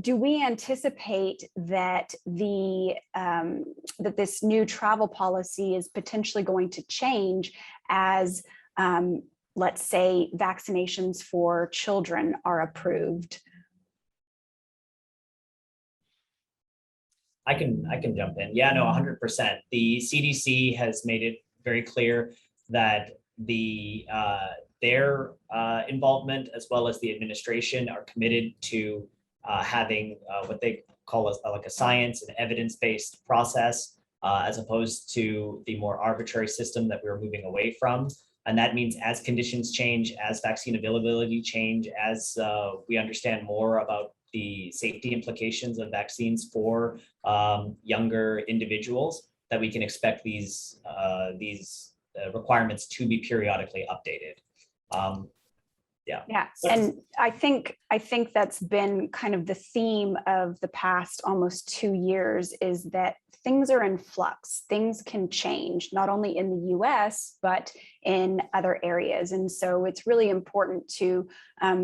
do we anticipate that that this new travel policy is potentially going to change as, let's say, vaccinations for children are approved? I can jump in. Yeah, no, 100%. The CDC has made it very clear that their involvement as well as the administration are committed to having what they call like a science and evidence-based process as opposed to the more arbitrary system that we're moving away from. And that means as conditions change, as vaccine availability change, as we understand more about the safety implications of vaccines for younger individuals, that we can expect these requirements to be periodically updated. Yeah, and I think that's been kind of the theme of the past almost 2 years, is that things are in flux. Things can change, not only in the US, but in other areas. And so it's really important to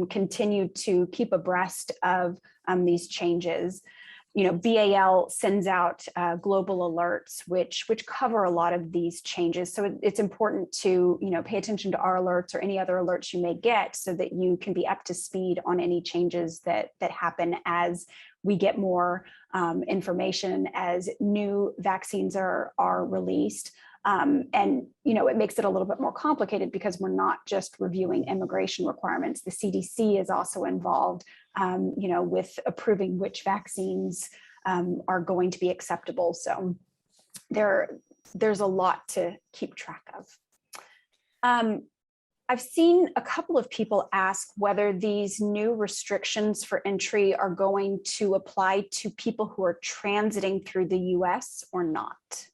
continue to keep abreast of these changes. BAL sends out global alerts, which cover a lot of these changes. So it's important to, pay attention to our alerts or any other alerts you may get so that you can be up to speed on any changes that happen as we get more information, as new vaccines are released. And, it makes it a little bit more complicated because we're not just reviewing immigration requirements. The CDC is also involved, with approving which vaccines are going to be acceptable. So there's a lot to keep track of. I've seen a couple of people ask whether these new restrictions for entry are going to apply to people who are transiting through the US or not.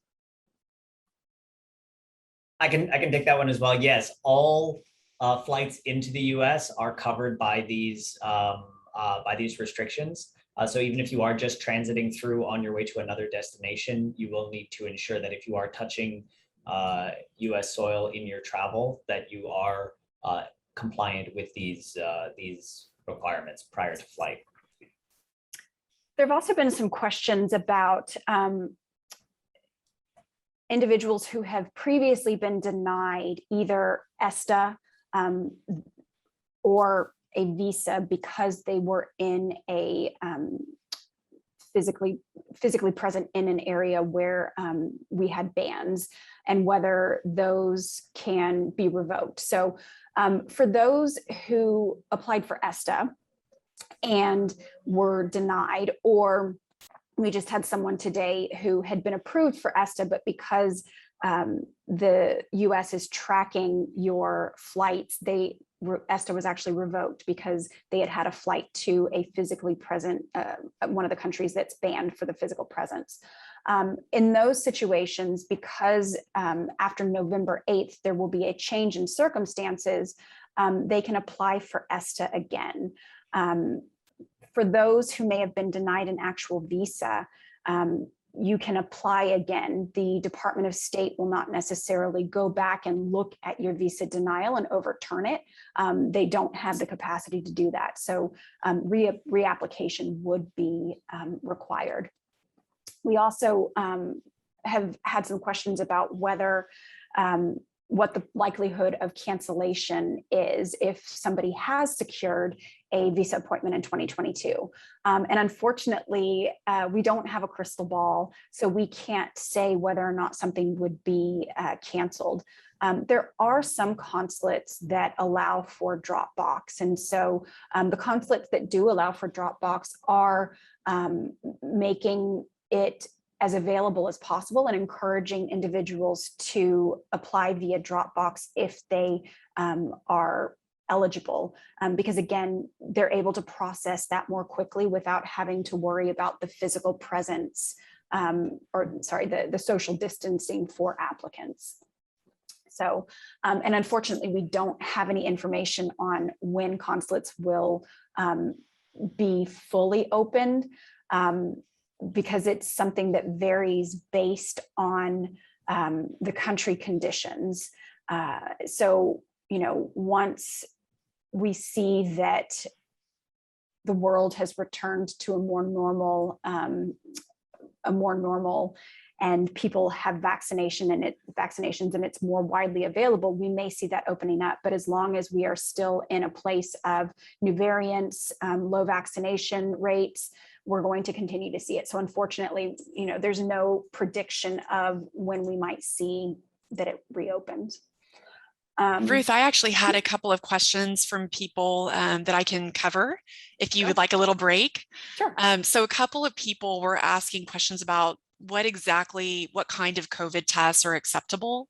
I can take that one as well. Yes, all flights into the US are covered by these restrictions. So even if you are just transiting through on your way to another destination, you will need to ensure that if you are touching US soil in your travel, that you are compliant with these requirements prior to flight. There have also been some questions about individuals who have previously been denied either ESTA or a visa because they were in a physically present in an area where we had bans, and whether those can be revoked. So for those who applied for ESTA and were denied, or we just had someone today who had been approved for ESTA, but because the US is tracking your flights, they ESTA was actually revoked because they had had a flight to a physically present, one of the countries that's banned for the physical presence. In those situations, because after November 8th, there will be a change in circumstances, they can apply for ESTA again. For those who may have been denied an actual visa, you can apply again. The Department of State will not necessarily go back and look at your visa denial and overturn it. They don't have the capacity to do that. So reapplication would be required. We also have had some questions about whether what the likelihood of cancellation is if somebody has secured a visa appointment in 2022. And unfortunately, we don't have a crystal ball, so we can't say whether or not something would be canceled. There are some consulates that allow for Dropbox. And so the consulates that do allow for Dropbox are making it as available as possible and encouraging individuals to apply via Dropbox if they are eligible, because again, they're able to process that more quickly without having to worry about the physical presence, the social distancing for applicants. So, and unfortunately, we don't have any information on when consulates will be fully opened, because it's something that varies based on the country conditions. So, you know, once we see that the world has returned to a more normal and people have vaccinations and it's more widely available, we may see that opening up. But as long as we are still in a place of new variants, low vaccination rates, we're going to continue to see it. So unfortunately, you know, there's no prediction of when we might see that it reopens. Ruth, I actually had a couple of questions from people that I can cover if you would like a little break. Sure. So a couple of people were asking questions about what kind of COVID tests are acceptable.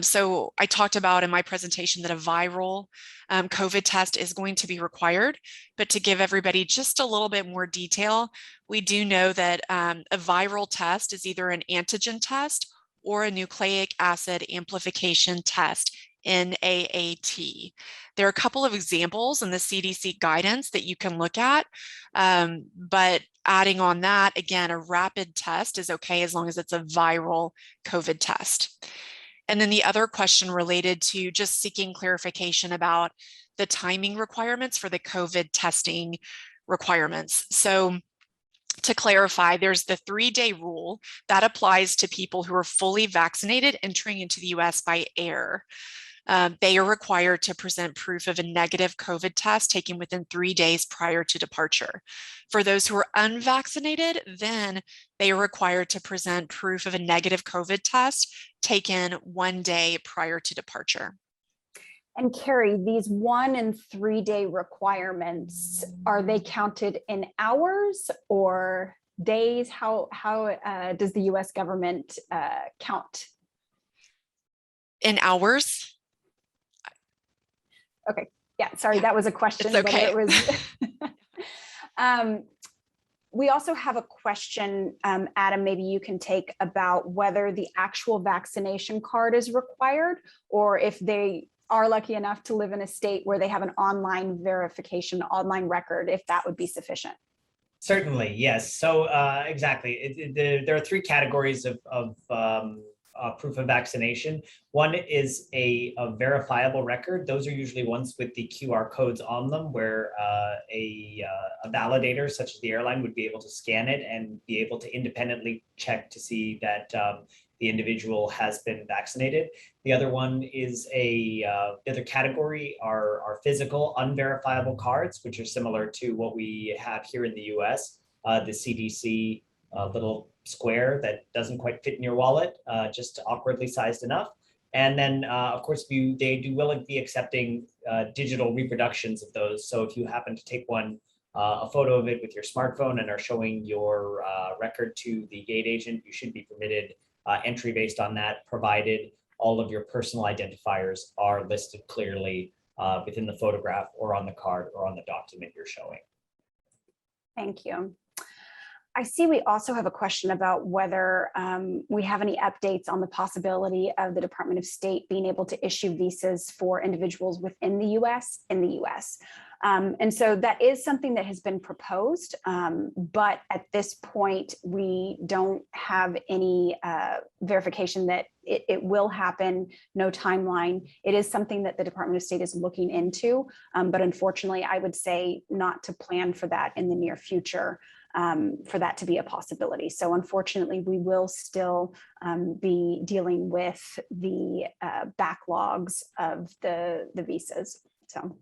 So I talked about in my presentation that a viral COVID test is going to be required, but to give everybody just a little bit more detail, we do know that a viral test is either an antigen test or a nucleic acid amplification test, NAAT. There are a couple of examples in the CDC guidance that you can look at, but adding on that, again, a rapid test is okay as long as it's a viral COVID test. And then the other question related to just seeking clarification about the timing requirements for the COVID testing requirements. So to clarify, there's the 3-day rule that applies to people who are fully vaccinated entering into the US by air. They are required to present proof of a negative COVID test taken within 3 days prior to departure. For those who are unvaccinated, then they are required to present proof of a negative COVID test taken 1 day prior to departure. And Carrie, these 1 and 3 day requirements, are they counted in hours or days? How does the US government count? In hours. Okay, yeah, sorry, that was a question. It's okay. Whether it was, we also have a question, Adam, maybe you can take, about whether the actual vaccination card is required or if they are lucky enough to live in a state where they have an online verification, online record, if that would be sufficient. Certainly, yes. So exactly, there are 3 categories of proof of vaccination. One is a verifiable record. Those are usually ones with the QR codes on them, where a validator, such as the airline, would be able to scan it and be able to independently check to see that the individual has been vaccinated. The other one is the other category are physical unverifiable cards, which are similar to what we have here in the US, the CDC little square that doesn't quite fit in your wallet, just awkwardly sized enough. And then, of course, they will be accepting digital reproductions of those. So if you happen to take a photo of it with your smartphone and are showing your record to the gate agent, you should be permitted entry based on that, provided all of your personal identifiers are listed clearly within the photograph or on the card or on the document you're showing. Thank you. I see we also have a question about whether we have any updates on the possibility of the Department of State being able to issue visas for individuals within the US in the US. And so that is something that has been proposed, but at this point, we don't have any verification that it will happen, no timeline. It is something that the Department of State is looking into, but unfortunately, I would say not to plan for that in the near future. For that to be a possibility. So unfortunately, we will still be dealing with the backlogs of the visas. So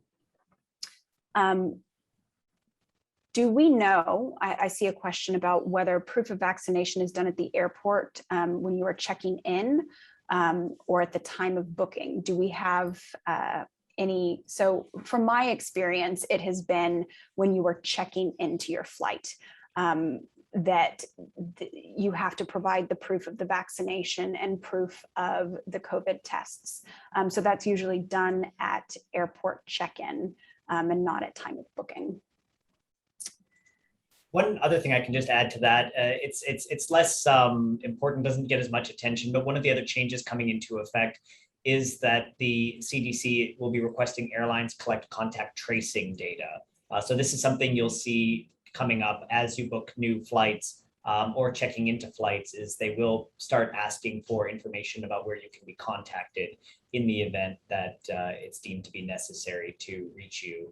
do we know, I see a question about whether proof of vaccination is done at the airport when you are checking in or at the time of booking. Do we have any? So from my experience, it has been when you are checking into your flight. That you have to provide the proof of the vaccination and proof of the COVID tests. So that's usually done at airport check-in and not at time of booking. One other thing I can just add to that, it's less important, doesn't get as much attention, but one of the other changes coming into effect is that the CDC will be requesting airlines collect contact tracing data. So this is something you'll see coming up as you book new flights or checking into flights, is they will start asking for information about where you can be contacted in the event that it's deemed to be necessary to reach you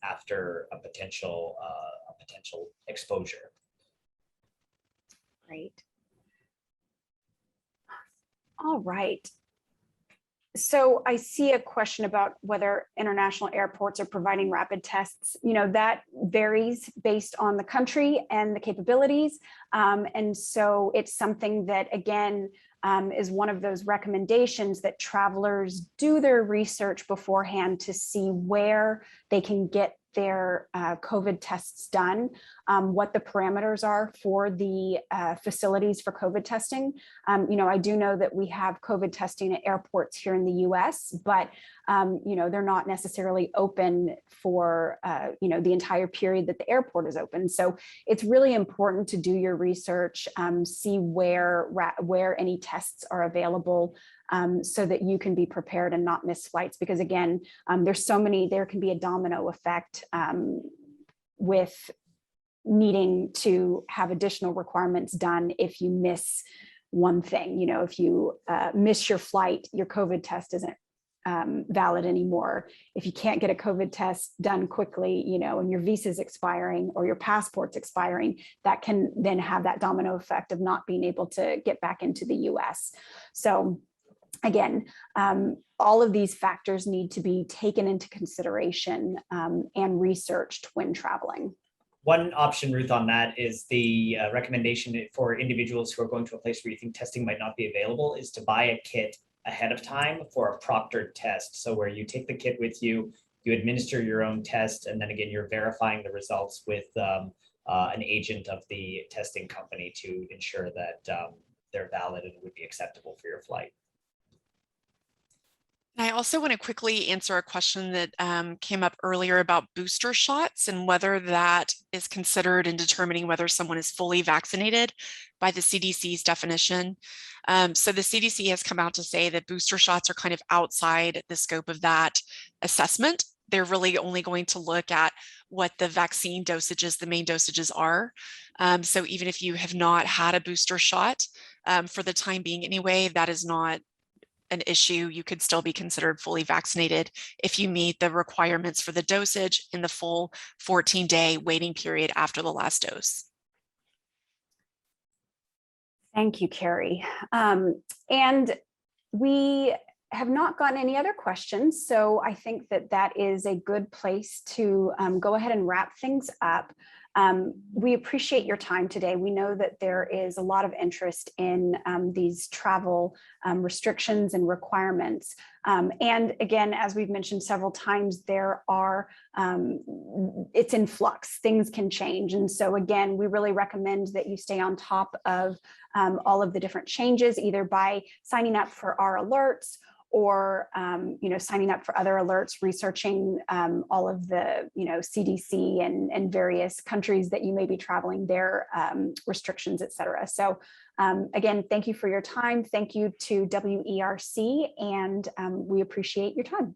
after a potential exposure. Great. All right. So I see a question about whether international airports are providing rapid tests. You know, that varies based on the country and the capabilities. And so it's something that, again, is one of those recommendations that travelers do their research beforehand to see where they can get their COVID tests done, what the parameters are for the facilities for COVID testing. You know, I do know that we have COVID testing at airports here in the US, but you know, they're not necessarily open for you know, the entire period that the airport is open. So it's really important to do your research, see where any tests are available, so that you can be prepared and not miss flights. Because again, there's so many, there can be a domino effect with needing to have additional requirements done if you miss one thing. You know, if you miss your flight, your COVID test isn't valid anymore. If you can't get a COVID test done quickly, you know, and your visa's expiring or your passport's expiring, that can then have that domino effect of not being able to get back into the US. So again, all of these factors need to be taken into consideration and researched when traveling. One option, Ruth, on that is the recommendation for individuals who are going to a place where you think testing might not be available is to buy a kit ahead of time for a proctored test. So where you take the kit with you, you administer your own test, and then again, you're verifying the results with an agent of the testing company to ensure that they're valid and would be acceptable for your flight. I also want to quickly answer a question that came up earlier about booster shots and whether that is considered in determining whether someone is fully vaccinated by the CDC's definition. So the CDC has come out to say that booster shots are kind of outside the scope of that assessment. They're really only going to look at what the vaccine dosages, the main dosages are. So even if you have not had a booster shot for the time being anyway, that is not an issue. You could still be considered fully vaccinated if you meet the requirements for the dosage in the full 14-day waiting period after the last dose. Thank you, Carrie. And we have not gotten any other questions, so I think that that is a good place to go ahead and wrap things up. We appreciate your time today. We know that there is a lot of interest in these travel restrictions and requirements. And again, as we've mentioned several times, there are, it's in flux, things can change. And so again, we really recommend that you stay on top of all of the different changes, either by signing up for our alerts or signing up for other alerts, researching all of the CDC and various countries that you may be traveling, their restrictions, et cetera. So again, thank you for your time. Thank you to WERC, and we appreciate your time.